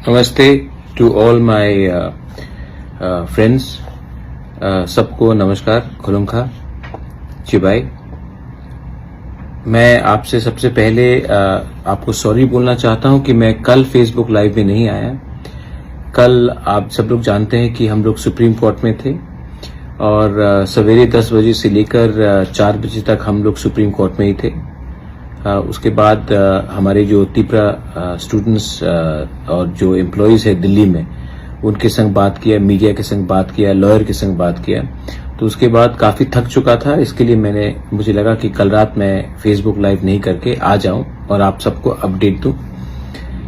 नमस्ते to all my friends. सबको नमस्कार, खुलुमखा, चिबाई। मैं आपसे सबसे पहले आपको सॉरी बोलना चाहता हूं कि मैं कल फेसबुक लाइव में नहीं आया। कल आप सब लोग जानते हैं कि हम लोग सुप्रीम कोर्ट में थे और सवेरे 10 बजे से लेकर 4 बजे तक हम लोग सुप्रीम कोर्ट में ही थे। उसके बाद हमारे जो त्रिपुरा स्टूडेंट्स और जो एम्प्लॉयज है दिल्ली में, उनके संग बात किया, मीडिया के संग बात किया, लॉयर के संग बात किया। तो उसके बाद काफी थक चुका था, इसके लिए मुझे लगा कि कल रात मैं फेसबुक लाइव नहीं करके आ जाऊं और आप सबको अपडेट दूं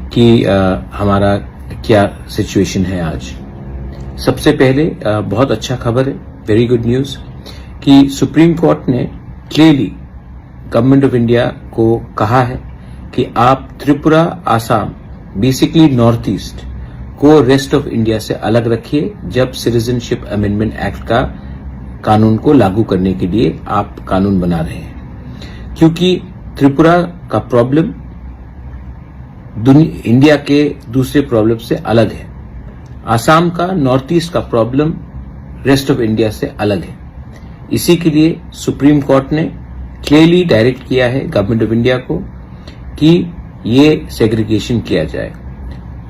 कि हमारा क्या सिचुएशन है आज। सबसे पहले बहुत अच्छा खबर है, वेरी गुड न्यूज, कि सुप्रीम कोर्ट ने क्लियरली गवर्नमेंट ऑफ इंडिया को कहा है कि आप Tripura, Assam, basically north east को रेस्ट ऑफ इंडिया से अलग रखिए जब सिटीजनशिप अमेंडमेंट एक्ट का कानून को लागू करने के लिए आप कानून बना रहे हैं। क्योंकि त्रिपुरा का प्रॉब्लम इंडिया के दूसरे प्रॉब्लम से अलग है, आसाम का, नॉर्थ ईस्ट का प्रॉब्लम रेस्ट ऑफ इंडिया से अलग है। इसी के लिए सुप्रीम कोर्ट ने क्लियरली डायरेक्ट किया है गवर्नमेंट ऑफ इंडिया को कि ये सेग्रीगेशन किया जाए।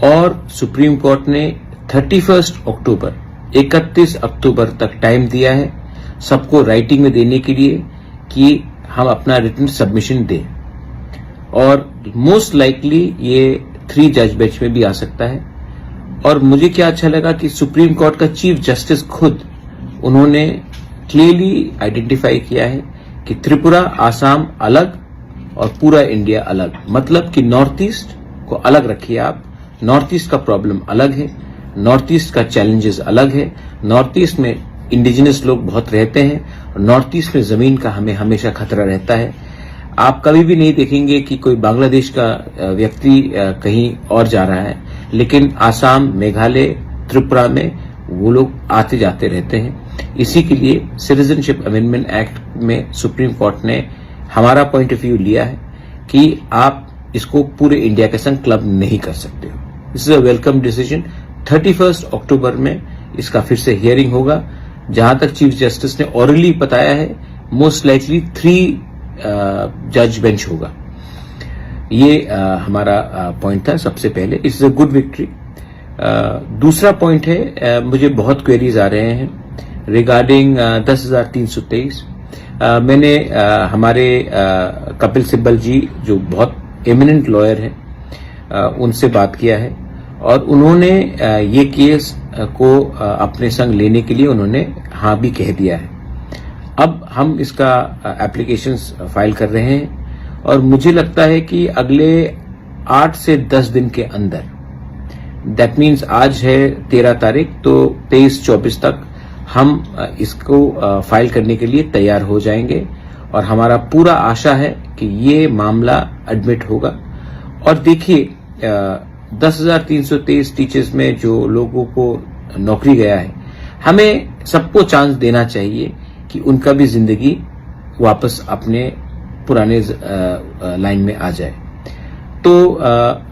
और सुप्रीम कोर्ट ने 31 अक्टूबर तक टाइम दिया है सबको राइटिंग में देने के लिए कि हम अपना रिटन सबमिशन दें। और मोस्ट लाइकली ये 3 जज बेंच में भी आ सकता है। और मुझे क्या अच्छा लगा कि सुप्रीम कोर्ट का चीफ जस्टिस खुद उन्होंने क्लियरली आइडेंटिफाई किया है कि त्रिपुरा, आसाम अलग और पूरा इंडिया अलग। मतलब कि नॉर्थ ईस्ट को अलग रखिए आप। नॉर्थ ईस्ट का प्रॉब्लम अलग है, नॉर्थ ईस्ट का चैलेंजेस अलग है। नॉर्थ ईस्ट में इंडिजिनस लोग बहुत रहते हैं और नॉर्थ ईस्ट में जमीन का हमें हमेशा खतरा रहता है। आप कभी भी नहीं देखेंगे कि कोई बांग्लादेश का व्यक्ति कहीं और जा रहा है, लेकिन आसाम, मेघालय, त्रिपुरा में वो लोग आते जाते रहते हैं। इसी के लिए सिटीजनशिप अमेंडमेंट एक्ट में सुप्रीम कोर्ट ने हमारा पॉइंट ऑफ व्यू लिया है कि आप इसको पूरे इंडिया के संग क्लब नहीं कर सकते हो। This is a welcome decision. 31 अक्टूबर में इसका फिर से हियरिंग होगा। जहां तक चीफ जस्टिस ने ऑरली बताया है, मोस्ट लाइकली 3 जज बेंच होगा। ये हमारा पॉइंट था सबसे पहले। It's a good victory. दूसरा पॉइंट है, मुझे बहुत क्वेरीज आ रहे हैं रिगार्डिंग 10,323। मैंने हमारे कपिल सिब्बल जी, जो बहुत एमिनेंट लॉयर हैं, उनसे बात किया है और उन्होंने ये केस को अपने संग लेने के लिए उन्होंने हाँ भी कह दिया है। अब हम इसका एप्लीकेशंस फाइल कर रहे हैं और मुझे लगता है कि अगले 8 से 10 दिन के अंदर, दैट मीन्स आज है 13 तारीख, तो 23-24 तक हम इसको फाइल करने के लिए तैयार हो जाएंगे। और हमारा पूरा आशा है कि ये मामला एडमिट होगा। और देखिए, 10,323 टीचर्स में जो लोगों को नौकरी गया है, हमें सबको चांस देना चाहिए कि उनका भी जिंदगी वापस अपने पुराने लाइन में आ जाए। तो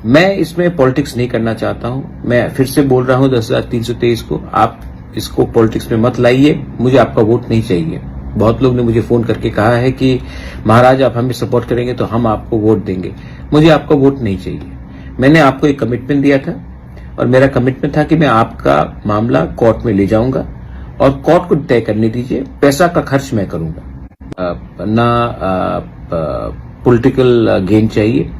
मैं इसमें पॉलिटिक्स नहीं करना चाहता हूं। मैं फिर से बोल रहा हूं 10,323 को, आप इसको पॉलिटिक्स में मत लाइए। मुझे आपका वोट नहीं चाहिए। बहुत लोग ने मुझे फोन करके कहा है कि महाराज आप हमें सपोर्ट करेंगे तो हम आपको वोट देंगे। मुझे आपका वोट नहीं चाहिए। मैंने आपको एक कमिटमेंट दिया था और मेरा कमिटमेंट था कि मैं आपका मामला कोर्ट में ले जाऊंगा और कोर्ट को तय करने दीजिए। पैसा का खर्च मैं करूंगा, ना पॉलिटिकल गेन चाहिए।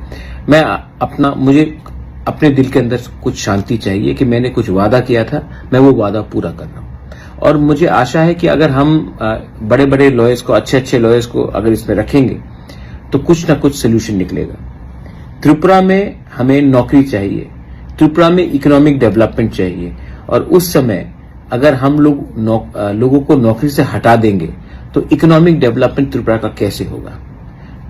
मुझे अपने दिल के अंदर कुछ शांति चाहिए कि मैंने कुछ वादा किया था, मैं वो वादा पूरा कर रहा हूं। और मुझे आशा है कि अगर हम बड़े बड़े लॉयर्स को, अच्छे लॉयर्स को अगर इसमें रखेंगे तो कुछ ना कुछ सोल्यूशन निकलेगा। त्रिपुरा में हमें नौकरी चाहिए, त्रिपुरा में इकोनॉमिक डेवलपमेंट चाहिए। और उस समय अगर हम लोगों को नौकरी से हटा देंगे तो इकोनॉमिक डेवलपमेंट त्रिपुरा का कैसे होगा।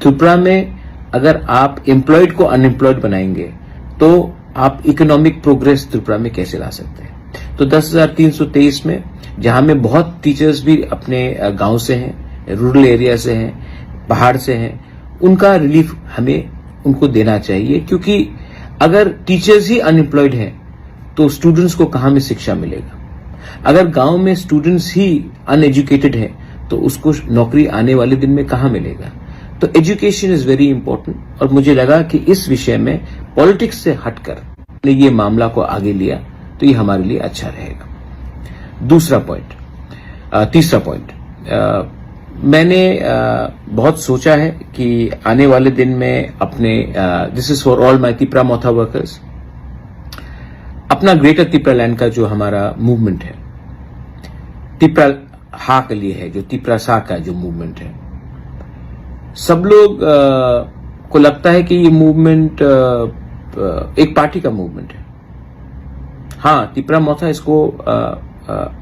त्रिपुरा में अगर आप एम्प्लॉयड को अनएम्प्लॉयड बनाएंगे तो आप इकोनॉमिक प्रोग्रेस त्रिपुरा में कैसे ला सकते हैं। तो 10,323 में, जहां में बहुत टीचर्स भी अपने गांव से हैं, रूरल एरिया से हैं, पहाड़ से हैं, उनका रिलीफ हमें उनको देना चाहिए। क्योंकि अगर टीचर्स ही अनएम्प्लॉयड हैं तो स्टूडेंट्स को कहां में शिक्षा मिलेगा? अगर गांव में स्टूडेंट्स ही अनएजुकेटेड है तो उसको नौकरी आने वाले दिन में कहां मिलेगा? तो एजुकेशन इज वेरी इंपॉर्टेंट और मुझे लगा कि इस विषय में पॉलिटिक्स से हटकर ये मामला को आगे लिया तो ये हमारे लिए अच्छा रहेगा। तीसरा पॉइंट, मैंने बहुत सोचा है कि आने वाले दिन में अपने this is for all my Tipra Motha workers, अपना ग्रेटर तिपरा लैंड का जो हमारा मूवमेंट है, तिपरा हा के लिए है, जो तिपरा सा का जो मूवमेंट है, सब लोग को लगता है कि ये मूवमेंट एक पार्टी का मूवमेंट है। हाँ, तिपरा मोथा इसको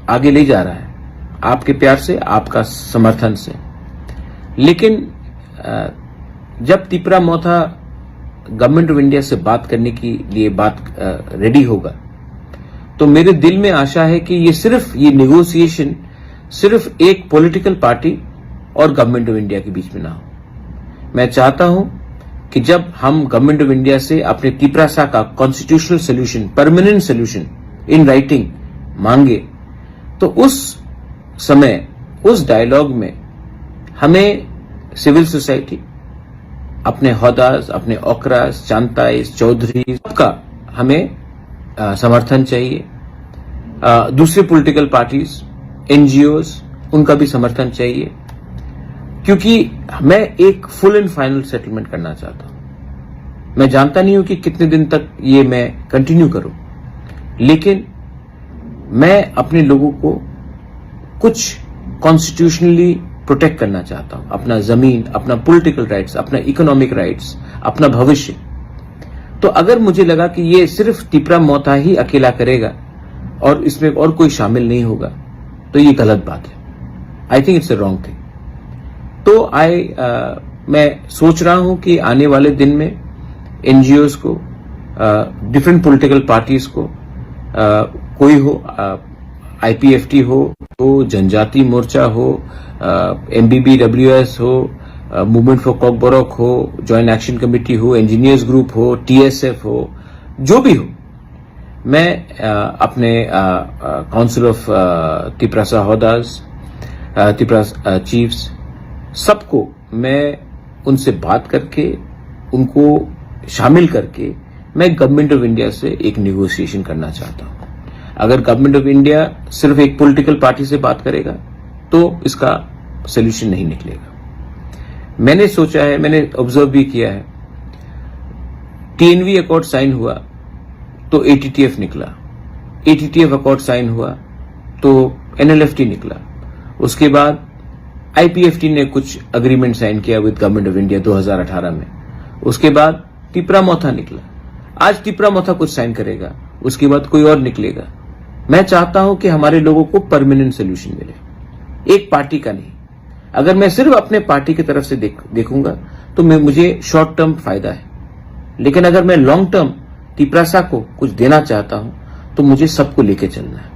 आगे ले जा रहा है आपके प्यार से, आपका समर्थन से, लेकिन जब तिपरा मोथा गवर्नमेंट ऑफ इंडिया से बात करने के लिए रेडी होगा तो मेरे दिल में आशा है कि ये नेगोशिएशन सिर्फ एक पॉलिटिकल पार्टी और गवर्नमेंट ऑफ इंडिया के बीच में ना हो। मैं चाहता हूं कि जब हम गवर्नमेंट ऑफ इंडिया से अपने तिपरासा का constitutional solution, permanent solution in writing मांगे तो उस समय, उस डायलॉग में हमें सिविल सोसाइटी, अपने हौदास, अपने ओकरास, चांताइस, चौधरी, सबका हमें समर्थन चाहिए। दूसरे पॉलिटिकल पार्टीज, एनजीओज, उनका भी समर्थन चाहिए, क्योंकि मैं एक फुल एंड फाइनल सेटलमेंट करना चाहता हूं। मैं जानता नहीं हूं कि कितने दिन तक ये मैं कंटिन्यू करूं, लेकिन मैं अपने लोगों को कुछ कॉन्स्टिट्यूशनली प्रोटेक्ट करना चाहता हूं, अपना जमीन, अपना पॉलिटिकल राइट्स, अपना इकोनॉमिक राइट्स, अपना भविष्य। तो अगर मुझे लगा कि ये सिर्फ तिपरा मोथा ही अकेला करेगा और इसमें और कोई शामिल नहीं होगा तो ये गलत बात है। I think it's a wrong thing. तो मैं सोच रहा हूं कि आने वाले दिन में एनजीओज को, डिफरेंट पॉलिटिकल पार्टीज को, कोई हो, आईपीएफटी हो, तो जनजाति मोर्चा हो, एमबीबीडब्ल्यूएस हो, मूवमेंट फॉर कॉकबोरोक हो, जॉइंट एक्शन कमेटी हो, इंजीनियर्स ग्रुप हो, टीएसएफ हो, जो भी हो, मैं अपने council of Tiprasa Hodas, Tipra chiefs, सबको मैं उनसे बात करके, उनको शामिल करके मैं गवर्नमेंट ऑफ इंडिया से एक नेगोशिएशन करना चाहता हूं। अगर गवर्नमेंट ऑफ इंडिया सिर्फ एक पॉलिटिकल पार्टी से बात करेगा तो इसका सोल्यूशन नहीं निकलेगा। मैंने सोचा है, मैंने ऑब्जर्व भी किया है, टीएनवी अकॉर्ड साइन हुआ तो एटीटीएफ निकला, एटीटीएफ अकॉर्ड साइन हुआ तो एनएलएफटी निकला, उसके बाद आईपीएफटी ने कुछ अग्रीमेंट साइन किया विद गवर्नमेंट ऑफ इंडिया 2018 में, उसके बाद तिपरा मोथा निकला, आज तिपरा मोथा कुछ साइन करेगा, उसके बाद कोई और निकलेगा। मैं चाहता हूं कि हमारे लोगों को परमानेंट सोल्यूशन मिले, एक पार्टी का नहीं। अगर मैं सिर्फ अपने पार्टी की तरफ से देखूंगा तो मुझे शॉर्ट टर्म फायदा है, लेकिन अगर मैं लॉन्ग टर्म तिपरासा को कुछ देना चाहता हूं तो मुझे सबको लेके चलना है।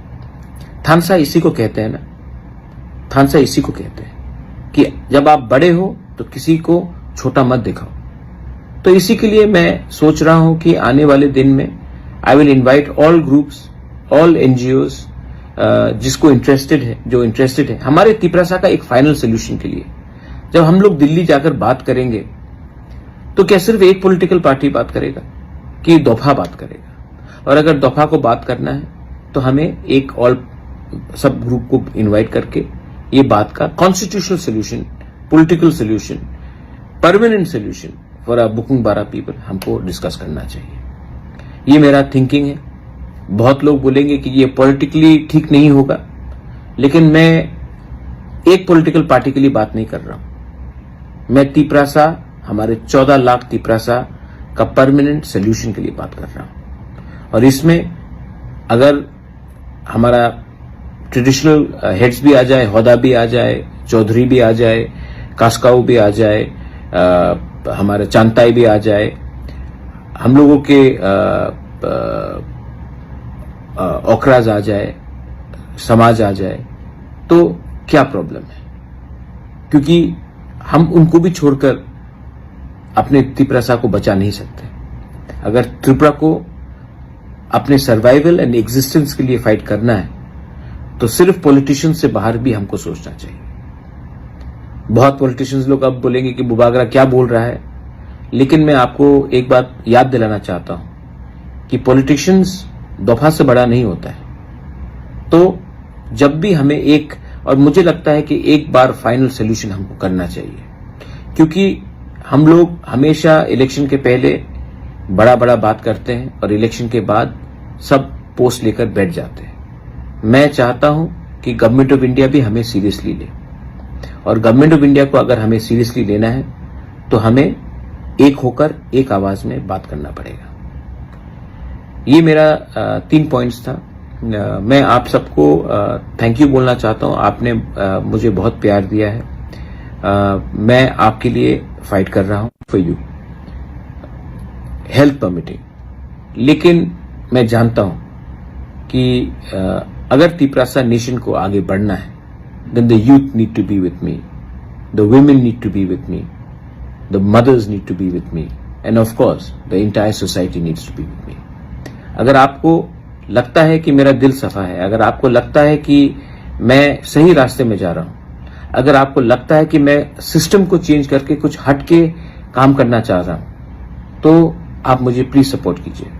थानसा इसी को कहते हैं ना, थानसा इसी को कहते हैं कि जब आप बड़े हो तो किसी को छोटा मत दिखाओ। तो इसी के लिए मैं सोच रहा हूं कि आने वाले दिन में I will invite all groups, all NGOs, जिसको इंटरेस्टेड है, जो इंटरेस्टेड है हमारे तिपरासा का एक फाइनल सोल्यूशन के लिए। जब हम लोग दिल्ली जाकर बात करेंगे तो क्या सिर्फ एक पॉलिटिकल पार्टी बात करेगा कि दफा बात करेगा? और अगर दफा को बात करना है तो हमें एक ऑल सब ग्रुप को इनवाइट करके ये बात का constitutional solution, political solution, permanent solution for a booking बारा पीपल हमको डिस्कस करना चाहिए। ये मेरा थिंकिंग है। बहुत लोग बोलेंगे कि ये पॉलिटिकली ठीक नहीं होगा, लेकिन मैं एक पॉलिटिकल पार्टी के लिए बात नहीं कर रहा हूं। मैं तिपरासा, हमारे 14 लाख तिपरासा का परमानेंट सोल्यूशन के लिए बात कर रहा हूं। और इसमें अगर हमारा ट्रेडिशनल हेड्स भी आ जाए, होदा भी आ जाए, चौधरी भी आ जाए, कास्काऊ भी आ जाए, हमारे चांताई भी आ जाए, हम लोगों के ओकराज आ जाए, समाज आ जाए, तो क्या प्रॉब्लम है? क्योंकि हम उनको भी छोड़कर अपने तिपरासा को बचा नहीं सकते। अगर त्रिपुरा को अपने सर्वाइवल एंड एग्जिस्टेंस के लिए फाइट करना है तो सिर्फ पॉलिटिशियन से बाहर भी हमको सोचना चाहिए। बहुत पॉलिटिशियंस लोग अब बोलेंगे कि बुबागरा क्या बोल रहा है, लेकिन मैं आपको एक बात याद दिलाना चाहता हूं कि पॉलिटिशियंस दफा से बड़ा नहीं होता है। तो जब भी हमें और मुझे लगता है कि एक बार फाइनल सोल्यूशन हमको करना चाहिए, क्योंकि हम लोग हमेशा इलेक्शन के पहले बड़ा बड़ा बात करते हैं और इलेक्शन के बाद सब पोस्ट लेकर बैठ जाते हैं। मैं चाहता हूं कि गवर्नमेंट ऑफ इंडिया भी हमें सीरियसली ले, और गवर्नमेंट ऑफ इंडिया को अगर हमें सीरियसली लेना है तो हमें एक होकर एक आवाज में बात करना पड़ेगा। ये मेरा 3 पॉइंट्स था। मैं आप सबको थैंक यू बोलना चाहता हूं। आपने मुझे बहुत प्यार दिया है। मैं आपके लिए फाइट कर रहा हूं फॉर यू, हेल्थ परमिटिंग। लेकिन मैं जानता हूं कि अगर तिपरासा नेशन को आगे बढ़ना है, then the youth need to be with me, the women need to be with me, the mothers need to be with me, and of course the entire society needs to be with me. अगर आपको लगता है कि मेरा दिल सफा है, अगर आपको लगता है कि मैं सही रास्ते में जा रहा हूं, अगर आपको लगता है कि मैं सिस्टम को चेंज करके कुछ हट के काम करना चाह रहा हूं, तो आप मुझे प्लीज सपोर्ट कीजिए।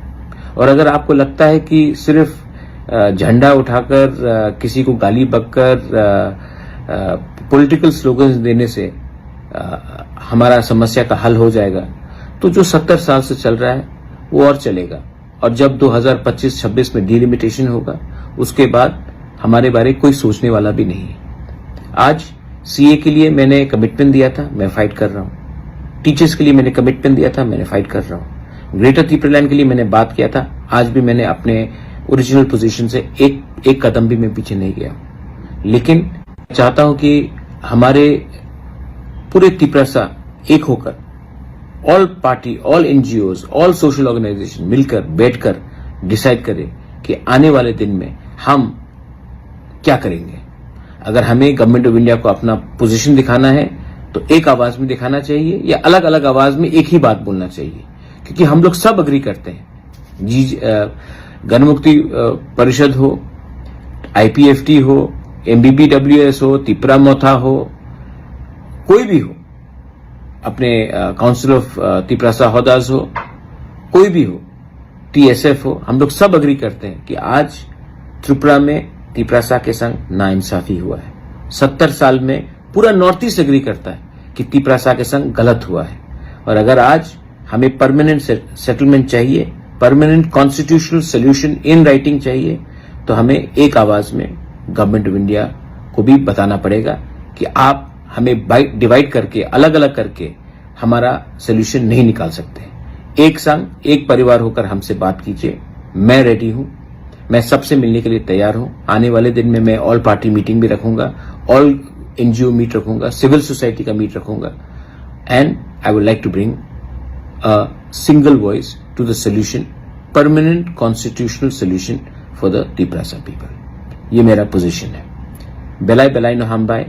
और अगर आपको लगता है कि सिर्फ झंडा उठाकर किसी को गाली बककर पॉलिटिकल स्लोगन्स देने से हमारा समस्या का हल हो जाएगा, तो जो 70 साल से चल रहा है वो और चलेगा। और जब 2025-26 में डिलिमिटेशन होगा, उसके बाद हमारे बारे कोई सोचने वाला भी नहीं है। आज सीए के लिए मैंने कमिटमेंट दिया था, मैं फाइट कर रहा हूं। टीचर्स के लिए मैंने कमिटमेंट दिया था, मैंने फाइट कर रहा हूं। ग्रेटर त्रिपुरालैंड के लिए मैंने बात किया था, आज भी मैंने अपने ओरिजिनल पोजीशन से एक कदम भी मैं पीछे नहीं गया। लेकिन चाहता हूं कि हमारे पूरे तिपरासा एक होकर, all party, all NGOs, all social organisation मिलकर बैठकर डिसाइड करें कि आने वाले दिन में हम क्या करेंगे। अगर हमें गवर्नमेंट ऑफ इंडिया को अपना पोजीशन दिखाना है तो एक आवाज में दिखाना चाहिए, या अलग अलग आवाज में एक ही बात बोलना चाहिए, क्योंकि हम लोग सब अग्री करते हैं। गणमुक्ति परिषद हो, आईपीएफटी हो, एमबीबीडब्ल्यूएस हो, तिपरा मोथा हो, कोई भी हो, अपने काउंसिल ऑफ तिपरासा हौदास हो, कोई भी हो, टीएसएफ हो, हम लोग सब अग्री करते हैं कि आज त्रिपुरा में तिपरासा के संग नाइंसाफी हुआ है। 70 साल में पूरा नॉर्थ ईस्ट अग्री करता है कि तिपरासा के संग गलत हुआ है। और अगर आज हमें परमानेंट सेटलमेंट चाहिए, permanent constitutional solution in writing चाहिए, तो हमें एक आवाज में गवर्नमेंट ऑफ इंडिया को भी बताना पड़ेगा कि आप हमें डिवाइड करके, अलग अलग करके हमारा सोल्यूशन नहीं निकाल सकते। एक संग, एक परिवार होकर हमसे बात कीजिए। मैं रेडी हूं, मैं सबसे मिलने के लिए तैयार हूं। आने वाले दिन में मैं ऑल पार्टी मीटिंग भी रखूंगा, ऑल एनजीओ मीट रखूंगा, सिविल सोसाइटी का मीट रखूंगा, and I would like to bring a single voice to the solution, permanent constitutional solution for the Tiprasa people. ये मेरा पोजीशन है। बेलाई बेलाई नो हम bye,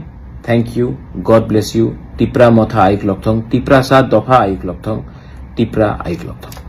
thank you, God bless you. Tipra Motha आइक लॉकथोंग, तिपरासा दफा आइक लॉकथोंग, टिपरा आइक लॉकथोंग।